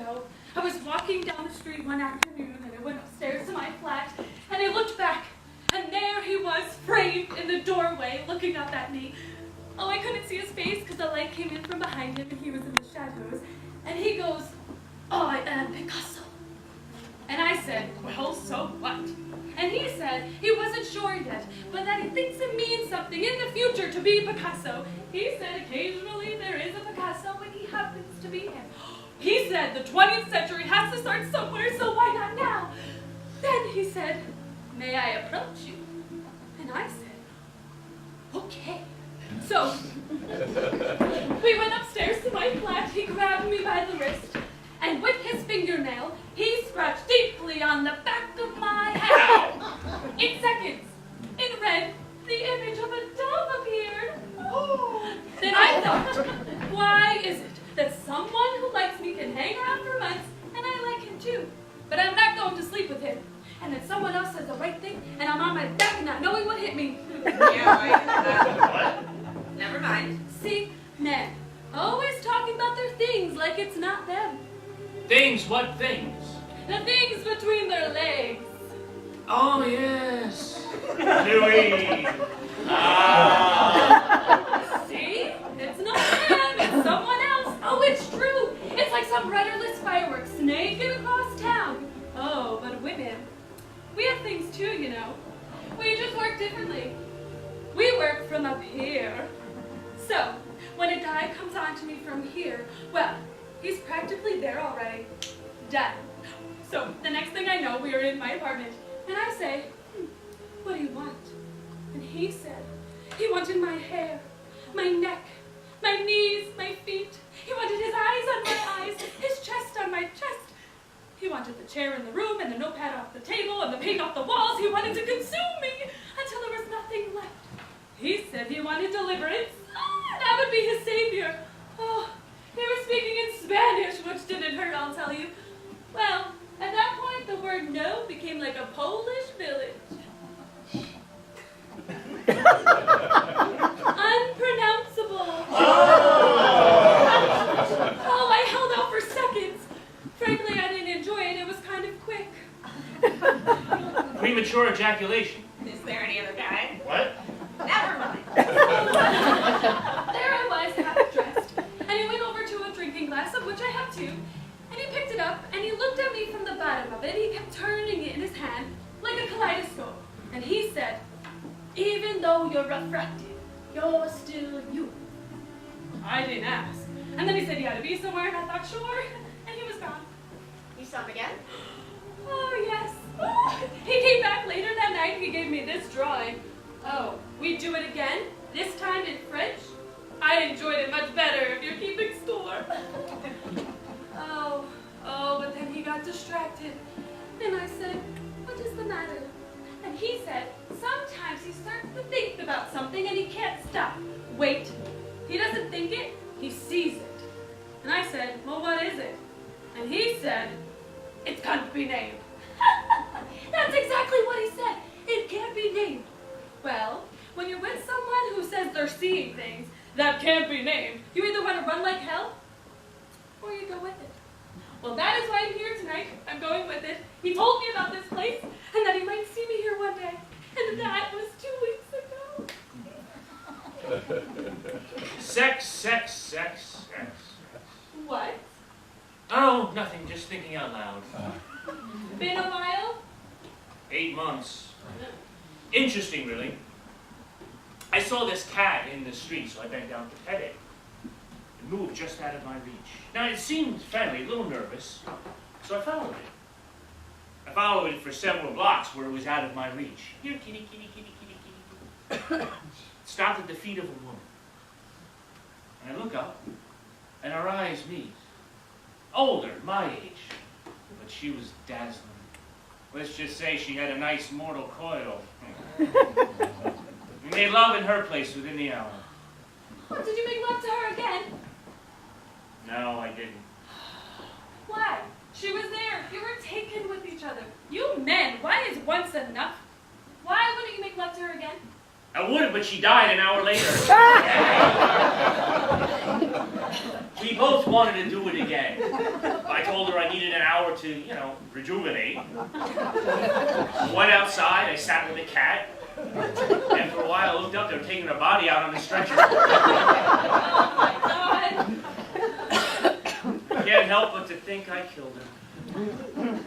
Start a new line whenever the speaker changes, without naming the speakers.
ago. I was walking down the street one afternoon, and I went upstairs to my flat, and I looked back, and there he was, framed in the doorway, looking up at me. Oh, I couldn't see his face because the light came in from behind him, and he was in the shadows. And he goes, "Oh, I am Picasso." And I said, "Well, so what?" And he said he wasn't sure yet, but that he thinks it means something in the future to be Picasso. He said occasionally there is a Picasso when he happens to be him. He said the 20th century has to start somewhere, so why not now? Then he said, "May I approach you?" And I said, "Okay." So we went upstairs to my flat. He grabbed me by the wrist, and with his fingernail, he scratched deeply on the back of my head. In seconds, in red, the image of a dove appeared. Then I thought, why is it that someone who likes me can hang around for months, and I like him too, but I'm not going to sleep with him? And then someone else says the right thing, and I'm on my back not knowing what hit me.
What? Never mind.
See, men, always talking about their things like it's not them.
Things? What things?
The things between their legs.
Oh, yes. Louis.
See? It's not them, it's someone else. Oh, it's true. It's like some rudderless fireworks snaking across town. Oh, but women, we have things too, you know. We just work differently. We work from up here. So, when a guy comes on to me from here, well, he's practically there already. Done. So, the next thing I know, we are in my apartment. And I say, "What do you want?" And he said, he wanted my hair, my neck, my knees, my feet. He wanted his eyes on my eyes, his chest on my chest. He wanted the chair in the room and the notepad off the table and the paint off the walls. He wanted to consume me until there was nothing left. He said he wanted deliverance. That would be his savior. Oh, they were speaking in Spanish, which didn't hurt, I'll tell you. Well, at that point, the word no became like a Polish village. Unpronounceable. Oh, I held out for seconds. Frankly, I didn't enjoy it. It was kind of quick.
Premature ejaculation.
Is there any other guy?
What?
Never mind.
There I was, half dressed, and he went over to a drinking glass, of which I have two, and he picked it up, and he looked at me from the bottom of it, and he kept turning it in his hand like a kaleidoscope. And he said, "Even though you're refracted, you're still you." I didn't ask. And then he said he had to be somewhere, and I thought, sure, and he was gone.
You saw him again?
Oh, yes. He came back later that night, and he gave me this drawing. Oh, we'd do it again, this time in French. I enjoyed it much better if you're keeping score. Oh, but then he got distracted. And I said, "What is the matter?" And he said, sometimes he starts to think about something and he can't stop. Wait, he doesn't think it, he sees it. And I said, "Well, what is it?" And he said, "It can't be named." That's exactly what he said. It can't be named. Well, when you're with someone who says they're seeing things that can't be named, you either want to run like hell, or you go with it. Well, that is why I'm here tonight. I'm going with it. He told me about this place, and that he might see me here one day. And that was 2 weeks ago.
Sex, sex, sex, sex.
What?
Oh, nothing, just thinking out loud.
Been a while?
8 months. Interesting, really. I saw this cat in the street, so I bent down to pet it. It moved just out of my reach. Now, it seemed friendly, a little nervous, so I followed it. I followed it for several blocks where it was out of my reach. Here, kitty, kitty, kitty, kitty, kitty. Stopped at the feet of a woman. And I look up, and our eyes meet. Older, my age, but she was dazzling. Let's just say she had a nice mortal coil. We made love in her place within the hour.
Oh, did you make love to her again?
No, I didn't.
Why? She was there. You were taken with each other. You men, why is once enough? Why wouldn't you make love to her again?
I would have, but she died an hour later. We both wanted to do it again. I told her I needed an hour to, rejuvenate. Went outside, I sat with the cat. After a while, I looked up, they were taking her body out on the stretcher.
Oh my God.
Can't help but to think I killed her.